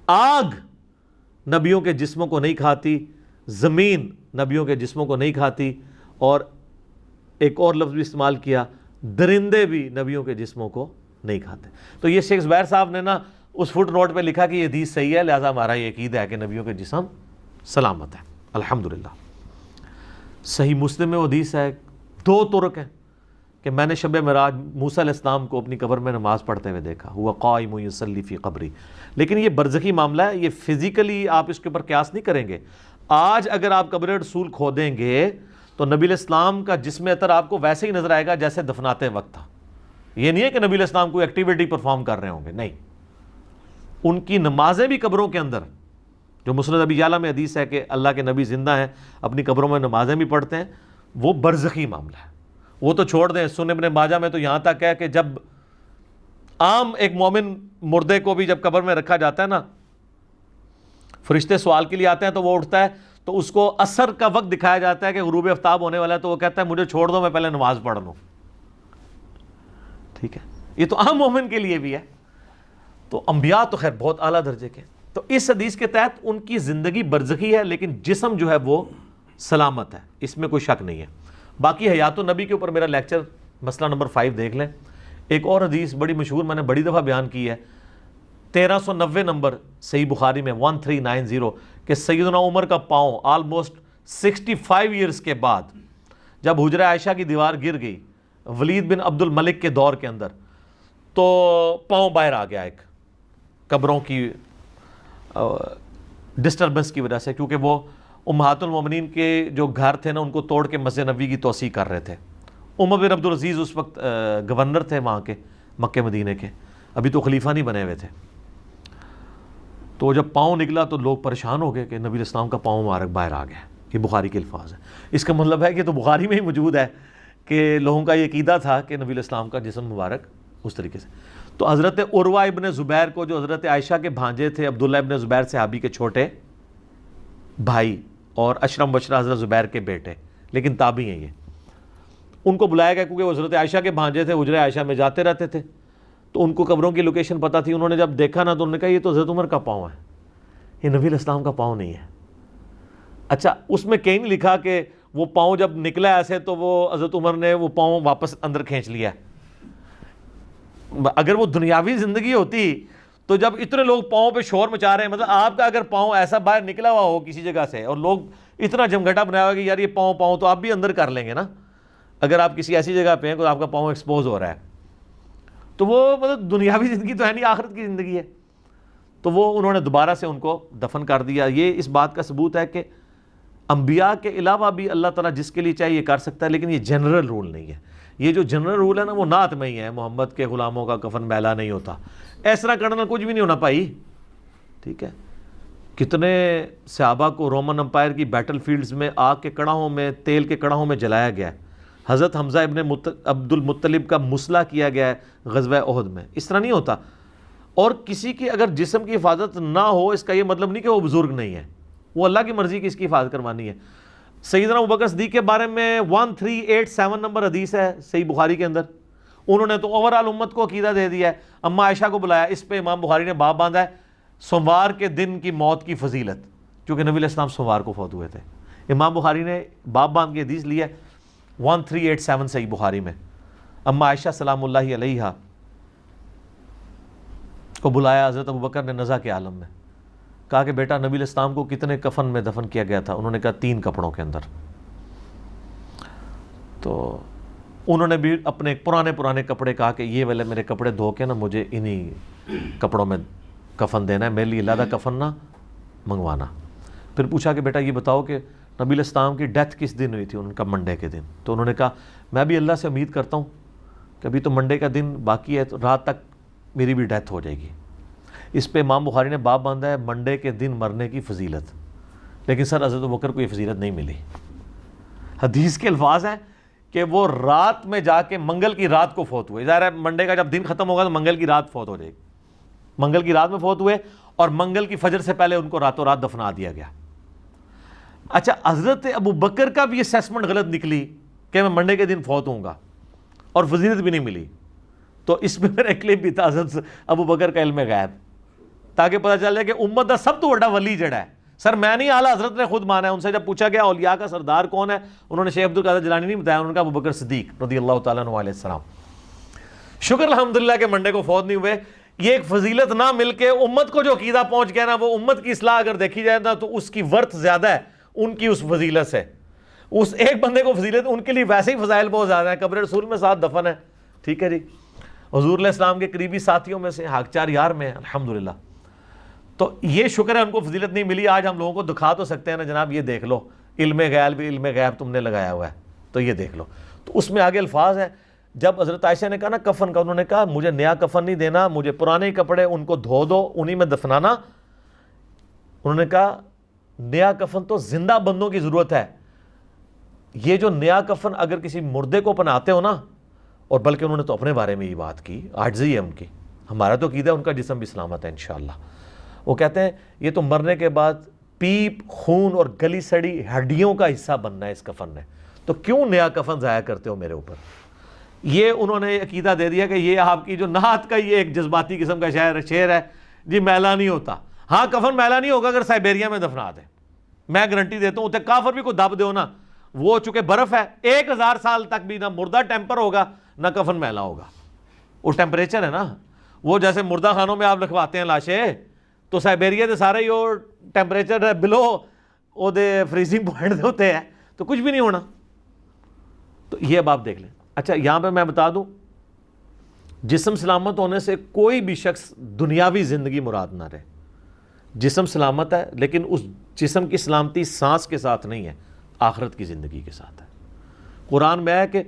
آگ نبیوں کے جسموں کو نہیں کھاتی، زمین نبیوں کے جسموں کو نہیں کھاتی، اور ایک اور لفظ بھی استعمال کیا، درندے بھی نبیوں کے جسموں کو نہیں کھاتے. تو یہ شیخ زبیر صاحب نے نا اس فٹ نوٹ پہ لکھا کہ یہ حدیث صحیح ہے، لہٰذا ہمارا یہ عقیدہ ہے کہ نبیوں کے جسم سلامت ہے. الحمدللہ. صحیح مسلم میں وہ حدیث ہے، 2 طرق ہیں کہ میں نے شب معراج موسیٰ علیہ السلام کو اپنی قبر میں نماز پڑھتے ہوئے دیکھا، ہوا قائم یصلی فی قبری. لیکن یہ برزخی معاملہ ہے، یہ فزیکلی آپ اس کے اوپر قیاس نہیں کریں گے. آج اگر آپ قبر رسول کھودیں گے تو نبی علیہ السلام کا جسم اطہر آپ کو ویسے ہی نظر آئے گا جیسے دفناتے وقت تھا. یہ نہیں ہے کہ نبی علیہ السلام کوئی ایکٹیویٹی پرفارم کر رہے ہوں گے، نہیں. ان کی نمازیں بھی قبروں کے اندر، جو مسند ابی یعلا میں حدیث ہے کہ اللہ کے نبی زندہ ہیں، اپنی قبروں میں نمازیں بھی پڑھتے ہیں، وہ برزخی معاملہ ہے. وہ تو چھوڑ دیں، سنن ابن ماجہ میں تو یہاں تک ہے کہ جب عام ایک مومن مردے کو بھی جب قبر میں رکھا جاتا ہے نا، فرشتے سوال کے لیے آتے ہیں تو وہ اٹھتا ہے تو اس کو عصر کا وقت دکھایا جاتا ہے کہ غروب آفتاب ہونے والا ہے، تو وہ کہتا ہے مجھے چھوڑ دو میں پہلے نماز پڑھ لوں. ٹھیک ہے، یہ تو عام مومن کے لیے بھی ہے. تو انبیاء تو خیر بہت اعلیٰ درجے کے. تو اس حدیث کے تحت ان کی زندگی برزخی ہے لیکن جسم جو ہے وہ سلامت ہے، اس میں کوئی شک نہیں ہے. باقی حیات النبی کے اوپر میرا لیکچر مسئلہ نمبر 5 دیکھ لیں. ایک اور حدیث بڑی مشہور میں نے بڑی دفعہ بیان کی ہے، 1390 نمبر صحیح بخاری میں 1390، کہ سیدنا عمر کا پاؤں آلموسٹ 65 ایئرز کے بعد جب حجرہ عائشہ کی دیوار گر گئی ولید بن عبد الملک کے دور کے اندر، تو پاؤں باہر آ گیا ایک قبروں کی ڈسٹربنس کی وجہ سے، کیونکہ وہ امہات المومنین کے جو گھر تھے نا ان کو توڑ کے مسجد نبوی کی توسیع کر رہے تھے. عمر بن عبد العزیز اس وقت گورنر تھے وہاں کے مکہ مدینے کے، ابھی تو خلیفہ نہیں بنے ہوئے تھے. تو جب پاؤں نکلا تو لوگ پریشان ہو گئے کہ نبی علیہ السلام کا پاؤں مبارک باہر آ گیا. یہ بخاری کے الفاظ ہیں. اس کا مطلب ہے کہ تو بخاری میں ہی موجود ہے کہ لوگوں کا یہ عقیدہ تھا کہ نبی علیہ السلام کا جسم مبارک اس طریقے سے. تو حضرت عروہ ابن زبیر کو، جو حضرت عائشہ کے بھانجے تھے، عبداللہ ابن زبیر صحابی کے چھوٹے بھائی اور اشرم بشرا حضرت زبیر کے بیٹے، لیکن تابعی ہیں یہ، ان کو بلایا گیا کیونکہ وہ حضرت عائشہ کے بھانجے تھے، حجرہ عائشہ میں جاتے رہتے تھے، تو ان کو قبروں کی لوکیشن پتہ تھی. انہوں نے جب دیکھا نا تو انہوں نے کہا یہ تو حضرت عمر کا پاؤں ہے، یہ نبی علیہ السلام کا پاؤں نہیں ہے. اچھا اس میں کہیں نہیں لکھا کہ وہ پاؤں جب نکلا ایسے تو وہ حضرت عمر نے وہ پاؤں واپس اندر کھینچ لیا. اگر وہ دنیاوی زندگی ہوتی تو جب اتنے لوگ پاؤں پہ شور مچا رہے ہیں، مطلب آپ کا اگر پاؤں ایسا باہر نکلا ہوا ہو کسی جگہ سے اور لوگ اتنا جمگٹا بنایا ہوا کہ یار یہ پاؤں تو آپ بھی اندر کر لیں گے نا، اگر آپ کسی ایسی جگہ پہ ہیں کہ آپ کا پاؤں ایکسپوز ہو رہا ہے، تو وہ مطلب دنیاوی زندگی تو ہے نہیں، آخرت کی زندگی ہے. تو وہ انہوں نے دوبارہ سے ان کو دفن کر دیا. یہ اس بات کا ثبوت ہے کہ انبیاء کے علاوہ بھی اللہ تعالیٰ جس کے لیے چاہیے یہ کر سکتا ہے، لیکن یہ جنرل رول نہیں ہے. یہ جو جنرل رول ہے نا وہ نعت میں ہی ہے، محمد کے غلاموں کا کفن میلا نہیں ہوتا. اس طرح کرنا کچھ بھی نہیں ہونا بھائی، ٹھیک ہے. کتنے صحابہ کو رومن امپائر کی بیٹل فیلڈز میں آگ کے کڑاہوں میں، تیل کے کڑاہوں میں جلایا گیا ہے. حضرت حمزہ ابن عبد المطلب کا مسلح کیا گیا ہے غزوہ احد میں. اس طرح نہیں ہوتا. اور کسی کی اگر جسم کی حفاظت نہ ہو اس کا یہ مطلب نہیں کہ وہ بزرگ نہیں ہے، وہ اللہ کی مرضی کی اس کی حفاظت کروانی ہے. سیدنا ابوبکر صدیق کے بارے میں 1387 نمبر حدیث ہے صحیح بخاری کے اندر. انہوں نے تو اوورال امت کو عقیدہ دے دیا ہے. اما عائشہ کو بلایا، اس پہ امام بخاری نے باب باندھا ہے سوموار کے دن کی موت کی فضیلت، کیونکہ نبی علیہ السلام سوموار کو فوت ہوئے تھے. امام بخاری نے باب باندھ کے حدیث لی ہے 1387 صحیح بخاری میں. اما عائشہ سلام اللہ علیہا کو بلایا حضرت ابوبکر نے نزا کے عالم میں، کہا کہ بیٹا نبی علیہ السلام کو کتنے کفن میں دفن کیا گیا تھا؟ انہوں نے کہا 3 کپڑوں کے اندر. تو انہوں نے بھی اپنے پرانے کپڑے کہا کہ یہ والے میرے کپڑے دھو کے نا مجھے انہی کپڑوں میں کفن دینا ہے، میرے لیے علیحدہ کفن نہ منگوانا. پھر پوچھا کہ بیٹا یہ بتاؤ کہ نبی علیہ السلام کی ڈیتھ کس دن ہوئی تھی؟ ان کا منڈے کے دن. تو انہوں نے کہا میں بھی اللہ سے امید کرتا ہوں کہ ابھی تو منڈے کا دن باقی ہے، تو رات تک میری بھی ڈیتھ ہو جائے گی. اس پہ امام بخاری نے باب باندھا ہے منڈے کے دن مرنے کی فضیلت. لیکن سر حضرت ابوبکر کو یہ فضیلت نہیں ملی. حدیث کے الفاظ ہیں کہ وہ رات میں جا کے منگل کی رات کو فوت ہوئے. ظاہر ہے منڈے کا جب دن ختم ہوگا تو منگل کی رات فوت ہو جائے گی. منگل کی رات میں فوت ہوئے اور منگل کی فجر سے پہلے ان کو راتوں رات دفنا دیا گیا. اچھا حضرت ابوبکر کا بھی اسیسمنٹ غلط نکلی کہ میں منڈے کے دن فوت ہوں گا اور فضیلت بھی نہیں ملی. تو اس میں میرا کلپ بھی تھا حضرت ابوبکر کا علم غیب، تاکہ پتہ چل جائے کہ امت کا سب تو بڑا ولی جڑا ہے. سر میں نہیں، اعلیٰ حضرت نے خود مانا ہے. ان سے جب پوچھا گیا اولیاء کا سردار کون ہے، انہوں نے شیخ عبد القادر جیلانی نہیں بتایا، انہوں نے کہا ابوبکر صدیق رضی اللہ تعالیٰ عنہ علیہ السلام. شکر الحمدللہ کہ منڈے کو فوت نہیں ہوئے. یہ ایک فضیلت نہ مل کے امت کو جو عقیدہ پہنچ گیا نا، وہ امت کی اصلاح اگر دیکھی جائے نا تو اس کی ورث زیادہ ہے ان کی اس فضیلت سے. اس ایک بندے کو فضیلت، ان کے لیے ویسے ہی فضائل بہت زیادہ ہیں. قبر رسول میں 7 دفن ہے، ٹھیک ہے جی. حضور علیہ السلام کے قریبی ساتھیوں میں سے حق 4 یار میں ہیں الحمدللہ. تو یہ شکر ہے ان کو فضیلت نہیں ملی. آج ہم لوگوں کو دکھا تو سکتے ہیں نا جناب یہ دیکھ لو علم غیب بھی، علم غیب تم نے لگایا ہوا ہے تو یہ دیکھ لو. تو اس میں آگے الفاظ ہیں جب حضرت عائشہ نے کہا نا کفن کا، انہوں نے کہا مجھے نیا کفن نہیں دینا، مجھے پرانے کپڑے ان کو دھو دو، انہی میں دفنانا. انہوں نے کہا نیا کفن تو زندہ بندوں کی ضرورت ہے، یہ جو نیا کفن اگر کسی مردے کو پہناتے ہو نا، اور بلکہ انہوں نے تو اپنے بارے میں یہ بات کی، عاجزی ہے ان کی. ہمارا تو عقیدہ ہے ان کا جسم بھی سلامت ہے انشاءاللہ. وہ کہتے ہیں یہ تو مرنے کے بعد پیپ، خون اور گلی سڑی ہڈیوں کا حصہ بننا ہے اس کفن نے، تو کیوں نیا کفن ضائع کرتے ہو میرے اوپر. یہ انہوں نے عقیدہ دے دیا کہ یہ آپ کی جو نعت کا یہ ایک جذباتی قسم کا شعر ہے جی، میلا نہیں ہوتا. ہاں کفن میلا نہیں ہوگا اگر سائبیریا میں دفنا دیں، میں گارنٹی دیتا ہوں. اتنے کافر بھی کو دب دو نا، وہ چونکہ برف ہے 1000 سال تک بھی نہ مردہ ٹیمپر ہوگا نہ کفن میلا ہوگا. وہ ٹیمپریچر ہے نا، وہ جیسے مردہ خانوں میں آپ لکھواتے ہیں لاشیں، تو سائبیریا دے سارے ہی ٹیمپریچر بلو وہ دے فریزنگ پوائنٹ دے ہوتے ہیں، تو کچھ بھی نہیں ہونا. تو یہ اب آپ دیکھ لیں. اچھا یہاں پہ میں بتا دوں، جسم سلامت ہونے سے کوئی بھی شخص دنیاوی زندگی مراد نہ رہے. جسم سلامت ہے لیکن اس جسم کی سلامتی سانس کے ساتھ نہیں ہے، آخرت کی زندگی کے ساتھ ہے. قرآن میں ہے کہ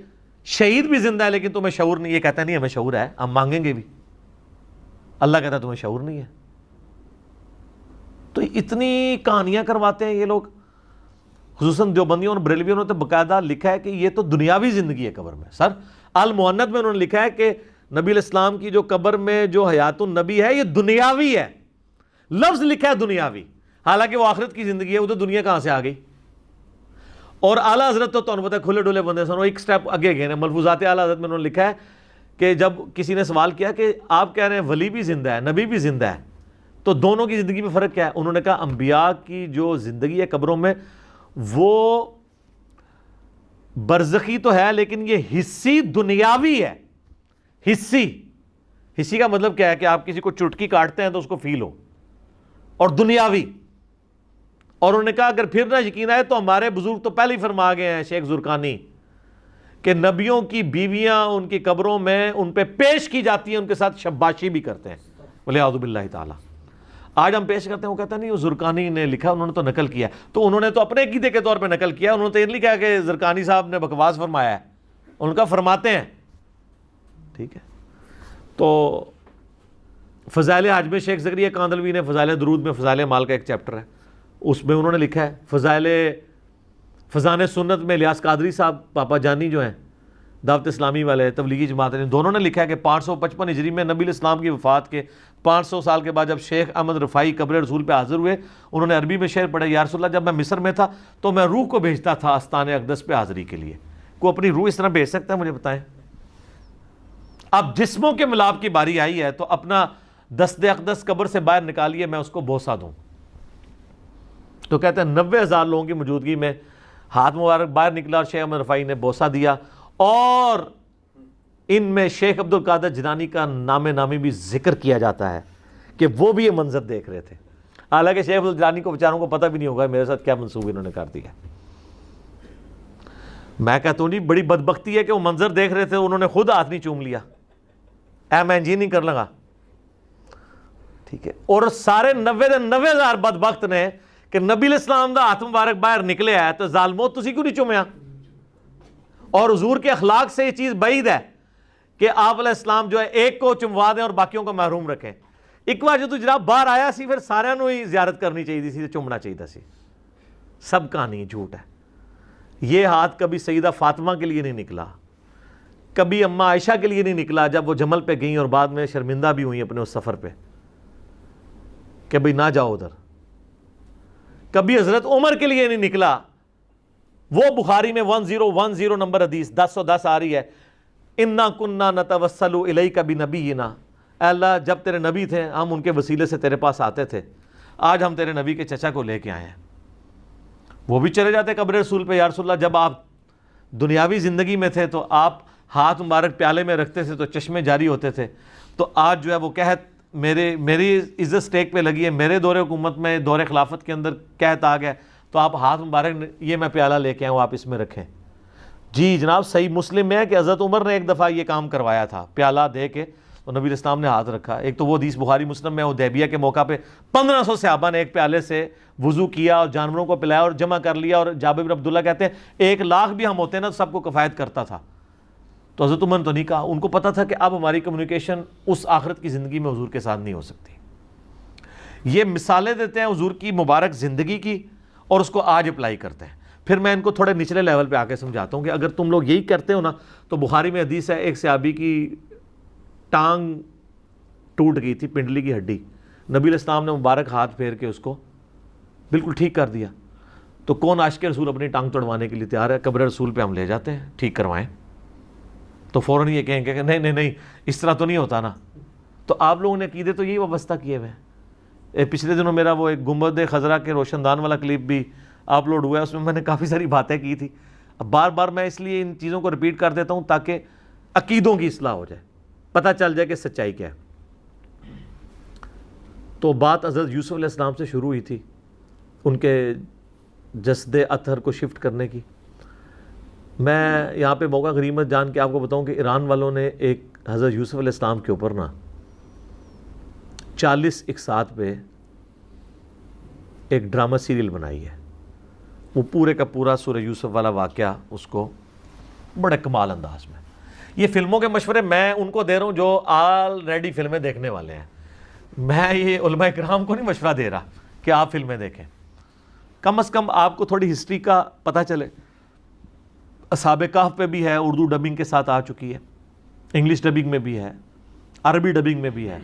شہید بھی زندہ ہے لیکن تمہیں شعور نہیں. یہ کہتا نہیں ہمیں شعور ہے، ہم مانگیں گے بھی. اللہ کہتا ہے تمہیں شعور نہیں ہے. تو اتنی کہانیاں کرواتے ہیں یہ لوگ، خصوصاً دیوبندیوں اور بریلویوں نے تو باقاعدہ لکھا ہے کہ یہ تو دنیاوی زندگی ہے قبر میں. سر المؤنت میں انہوں نے لکھا ہے کہ نبی علیہ السلام کی جو قبر میں جو حیات النبی ہے یہ دنیاوی ہے. لفظ لکھا ہے دنیاوی، حالانکہ وہ آخرت کی زندگی ہے. وہ تو دنیا کہاں سے آ گئی. اور اعلیٰ حضرت تو تمہیں پتہ ہے کھلے ڈولے بندے سن، ایک سٹیپ آگے گئے ہیں. ملفوظات اعلیٰ حضرت میں انہوں نے لکھا ہے کہ جب کسی نے سوال کیا کہ آپ کہہ رہے ہیں ولی بھی زندہ ہے نبی بھی زندہ ہے، تو دونوں کی زندگی میں فرق کیا ہے؟ انہوں نے کہا انبیاء کی جو زندگی ہے قبروں میں وہ برزخی تو ہے لیکن یہ حصی دنیاوی ہے. حصی حصی کا مطلب کیا ہے کہ آپ کسی کو چٹکی کاٹتے ہیں تو اس کو فیل ہو، اور دنیاوی. اور انہوں نے کہا اگر پھر نہ یقین آئے تو ہمارے بزرگ تو پہلے ہی فرما گئے ہیں، شیخ زرقانی، کہ نبیوں کی بیویاں ان کی قبروں میں ان پہ پیش کی جاتی ہیں، ان کے ساتھ شباشی بھی کرتے ہیں. بولے اعوذ باللہ تعالیٰ. آج ہم پیش کرتے ہیں، وہ کہتا نہیں وہ زرقانی نے لکھا، انہوں نے تو نقل کیا. تو انہوں نے تو اپنے عقیدے کے طور پہ نقل کیا، انہوں نے تو یہ نہیں کہا کہ زرقانی صاحب نے بکواس فرمایا ہے، ان کا فرماتے ہیں. ٹھیک ہے. تو فضائل حج میں شیخ زکریا کاندلوی نے فضائل درود میں فضائل مال کا ایک چیپٹر ہے، اس میں انہوں نے لکھا ہے. فضان سنت میں الیاس قادری صاحب پاپا جانی جو ہیں دعوت اسلامی والے تبلیغی جماعت نے، دونوں نے لکھا ہے کہ 555 ہجری میں نبی الاسلام کی وفات کے 500 سال کے بعد جب شیخ احمد رفاعی قبر رسول پہ حاضر ہوئے، انہوں نے عربی میں شعر پڑھا، یا رسول اللہ جب میں مصر میں تھا تو میں روح کو بھیجتا تھا آستان اقدس پہ حاضری کے لیے. کوئی اپنی روح اس طرح بھیج سکتا ہے؟ مجھے بتائیں. اب جسموں کے ملاپ کی باری آئی ہے تو اپنا دست اقدس قبر سے باہر نکالیے، میں اس کو بوسہ دوں. تو کہتے ہیں 90,000 لوگوں کی موجودگی میں ہاتھ مبارک باہر نکلا اور شیخ احمد رفاعی نے بوسہ دیا، اور ان میں شیخ عبد القادر جیلانی کا نام نامی بھی ذکر کیا جاتا ہے کہ وہ بھی یہ منظر دیکھ رہے تھے. حالانکہ شیخ عبد الجیلانی کو بیچاروں کو پتہ بھی نہیں ہوگا میرے ساتھ کیا منسوب انہوں نے کر دیا. میں کہتا ہوں جی بڑی بدبختی ہے کہ وہ منظر دیکھ رہے تھے، انہوں نے خود ہاتھ نہیں چوم لیا، میں انجینئرنگ کر لگا. ٹھیک ہے. اور سارے 90,000 بدبخت نے کہ نبی الاسلام دا ہاتھ مبارک باہر نکلے ہے تو ظالمو تسی کیوں نہیں چومیا؟ اور حضور کے اخلاق سے یہ چیز بعید ہے کہ آپ علیہ السلام جو ہے ایک کو چموا دیں اور باقیوں کو محروم رکھیں. ایک بار جو تو جناب باہر آیا سی پھر سارے نو ہی زیارت کرنی چاہیے سی، چومنا چاہیے سی. سب کہانی جھوٹ ہے. یہ ہاتھ کبھی سیدہ فاطمہ کے لیے نہیں نکلا، کبھی اماں عائشہ کے لیے نہیں نکلا جب وہ جمل پہ گئیں اور بعد میں شرمندہ بھی ہوئیں اپنے اس سفر پہ کہ بھئی نہ جاؤ ادھر. کبھی حضرت عمر کے لیے نہیں نکلا. وہ بخاری میں 1010 نمبر حدیث 1010 آ رہی ہے، اِنَّا كُنَّا نَتَوَسَّلُ إِلَيْكَ بِنَبِيِّنَا، اے اللہ جب تیرے نبی تھے ہم ان کے وسیلے سے تیرے پاس آتے تھے، آج ہم تیرے نبی کے چچا کو لے کے آئے ہیں. وہ بھی چلے جاتے قبر رسول پہ، یا رسول اللہ جب آپ دنیاوی زندگی میں تھے تو آپ ہاتھ مبارک پیالے میں رکھتے تھے تو چشمے جاری ہوتے تھے، تو آج جو ہے وہ قحط میری عزت سٹیک پہ لگی ہے، میرے دور حکومت میں دور خلافت کے اندر قحط آ گیا، تو آپ ہاتھ مبارک یہ میں پیالہ لے کے آئے ہوں آپ اس میں رکھیں. جی جناب صحیح مسلم میں ہے کہ حضرت عمر نے ایک دفعہ یہ کام کروایا تھا، پیالہ دے کے تو نبی الاسلام نے ہاتھ رکھا. ایک تو وہ حدیث بخاری مسلم میں حدیبیہ کے موقع پہ 1500 صحابہ نے ایک پیالے سے وضو کیا اور جانوروں کو پلایا اور جمع کر لیا، اور جابر بن عبداللہ کہتے ہیں 1,00,000 بھی ہم ہوتے نا تو سب کو کفایت کرتا تھا. تو حضرت عمر نے تو نہیں کہا، ان کو پتا تھا کہ اب ہماری کمیونیکیشن اس آخرت کی زندگی میں حضور کے ساتھ نہیں ہو سکتی. یہ مثالیں دیتے ہیں حضور کی مبارک زندگی کی اور اس کو آج اپلائی کرتے ہیں. پھر میں ان کو تھوڑے نچلے لیول پہ آ کے سمجھاتا ہوں کہ اگر تم لوگ یہی کرتے ہو نا، تو بخاری میں حدیث ہے ایک صحابی کی ٹانگ ٹوٹ گئی تھی، پنڈلی کی ہڈی، نبی علیہ السلام نے مبارک ہاتھ پھیر کے اس کو بالکل ٹھیک کر دیا. تو کون عاشق رسول اپنی ٹانگ توڑوانے کے لیے تیار ہے؟ قبر رسول پہ ہم لے جاتے ہیں، ٹھیک کروائیں. تو فوراً یہ کہیں کہ نہیں اس طرح تو نہیں ہوتا نا. تو آپ لوگوں نے عقیدے تو یہی وابستہ کیے ہوئے ہیں. پچھلے دنوں میرا وہ ایک گنبد خضرا کے روشن دان والا کلپ بھی اپلوڈ ہوا ہے، اس میں نے کافی ساری باتیں کی تھی. اب بار بار میں اس لیے ان چیزوں کو ریپیٹ کر دیتا ہوں تاکہ عقیدوں کی اصلاح ہو جائے، پتہ چل جائے کہ سچائی کیا ہے. تو بات حضرت یوسف علیہ السلام سے شروع ہوئی تھی، ان کے جسد اطہر کو شفٹ کرنے کی. میں یہاں پہ موقع غنیمت جان کے آپ کو بتاؤں کہ ایران والوں نے ایک حضرت یوسف علیہ السلام کے اوپر نا 40 اقساط پہ ایک ڈرامہ سیریل بنائی ہے. وہ پورے کا پورا سورہ یوسف والا واقعہ اس کو بڑے کمال انداز میں. یہ فلموں کے مشورے میں ان کو دے رہا ہوں جو آلریڈی فلمیں دیکھنے والے ہیں. میں یہ علماء کرام کو نہیں مشورہ دے رہا کہ آپ فلمیں دیکھیں. کم از کم آپ کو تھوڑی ہسٹری کا پتہ چلے. اصحاب کہف پہ بھی ہے، اردو ڈبنگ کے ساتھ آ چکی ہے، انگلش ڈبنگ میں بھی ہے، عربی ڈبنگ میں بھی ہے.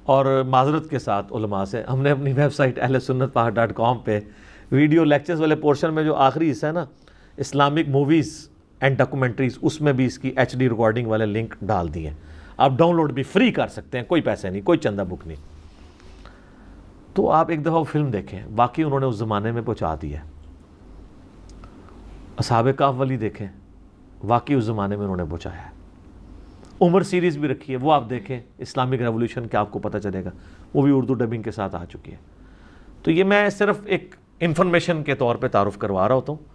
اور معذرت کے ساتھ علماء سے ہم نے اپنی ویب سائٹ ahlsunnatpahar.com پہ ویڈیو لیکچرز والے پورشن میں جو آخری حصہ ہے نا اسلامک موویز اینڈ ڈاکومنٹریز، اس میں بھی اس کی HD ریکارڈنگ والے لنک ڈال دیے. آپ ڈاؤن لوڈ بھی فری کر سکتے ہیں، کوئی پیسے نہیں، کوئی چندہ بک نہیں. تو آپ ایک دفعہ وہ فلم دیکھیں، واقعی انہوں نے اس زمانے میں پہنچا دیا. اصحاب کہف والی دیکھیں، واقعی اس زمانے میں انہوں نے پہنچایا ہے. عمر سیریز بھی رکھی ہے، وہ آپ دیکھیں، اسلامک ریولیوشن کا آپ کو پتہ چلے گا، وہ بھی اردو ڈبنگ کے ساتھ آ چکی ہے۔ تو یہ میں صرف ایک انفارمیشن کے طور پہ تعارف کروا رہا ہوتا ہوں،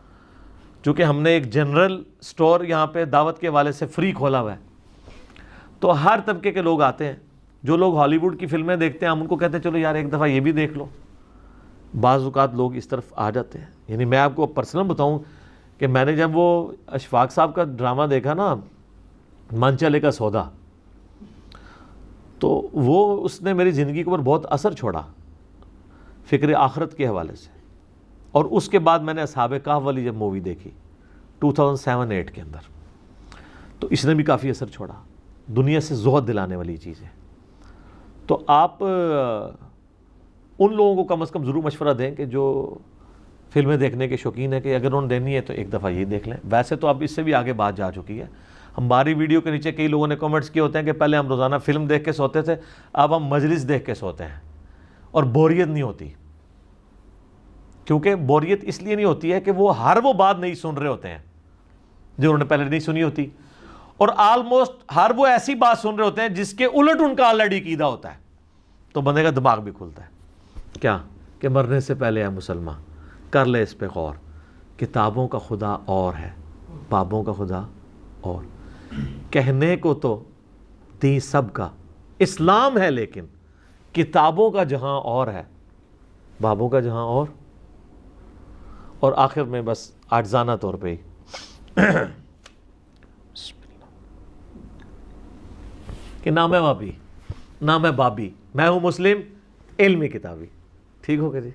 چونکہ ہم نے ایک جنرل سٹور یہاں پہ دعوت کے والے سے فری کھولا ہوا ہے، تو ہر طبقے کے لوگ آتے ہیں۔ جو لوگ ہالی ووڈ کی فلمیں دیکھتے ہیں ہم ان کو کہتے ہیں چلو یار ایک دفعہ یہ بھی دیکھ لو، بعض اوقات لوگ اس طرف آ جاتے ہیں۔ یعنی میں آپ کو پرسنل بتاؤں کہ میں نے جب وہ اشفاق صاحب کا ڈرامہ دیکھا نا، من چلے کا سودا، تو وہ اس نے میری زندگی کے اوپر بہت اثر چھوڑا فکر آخرت کے حوالے سے۔ اور اس کے بعد میں نے اصحاب کہف والی جب مووی دیکھی 2007-8 کے اندر، تو اس نے بھی کافی اثر چھوڑا، دنیا سے زہد دلانے والی چیز ہے۔ تو آپ ان لوگوں کو کم از کم ضرور مشورہ دیں کہ جو فلمیں دیکھنے کے شوقین ہیں، کہ اگر انہوں نے دینی ہے تو ایک دفعہ یہ دیکھ لیں۔ ویسے تو اب اس سے بھی آگے بات جا چکی ہے، ہماری ویڈیو کے نیچے کئی لوگوں نے کمنٹس کیے ہوتے ہیں کہ پہلے ہم روزانہ فلم دیکھ کے سوتے تھے، اب ہم مجلس دیکھ کے سوتے ہیں اور بوریت نہیں ہوتی۔ کیونکہ بوریت اس لیے نہیں ہوتی ہے کہ وہ وہ بات نہیں سن رہے ہوتے ہیں جو انہوں نے پہلے نہیں سنی ہوتی، اور آلموسٹ وہ ایسی بات سن رہے ہوتے ہیں جس کے الٹ ان کا آلریڈی عقیدہ ہوتا ہے، تو بندے کا دماغ بھی کھلتا ہے۔ کیا کہ مرنے سے پہلے ہے مسلمان، کر لے اس پہ غور، کتابوں کا خدا اور ہے، بابوں کا خدا اور، کہنے کو تو دین سب کا اسلام ہے، لیکن کتابوں کا جہاں اور ہے، بابوں کا جہاں اور آخر میں بس عاجزانہ طور پہ کہ نہ میں بابی نہ میں بابی، میں ہوں مسلم علمی کتابی۔ ٹھیک ہو گیا جی؟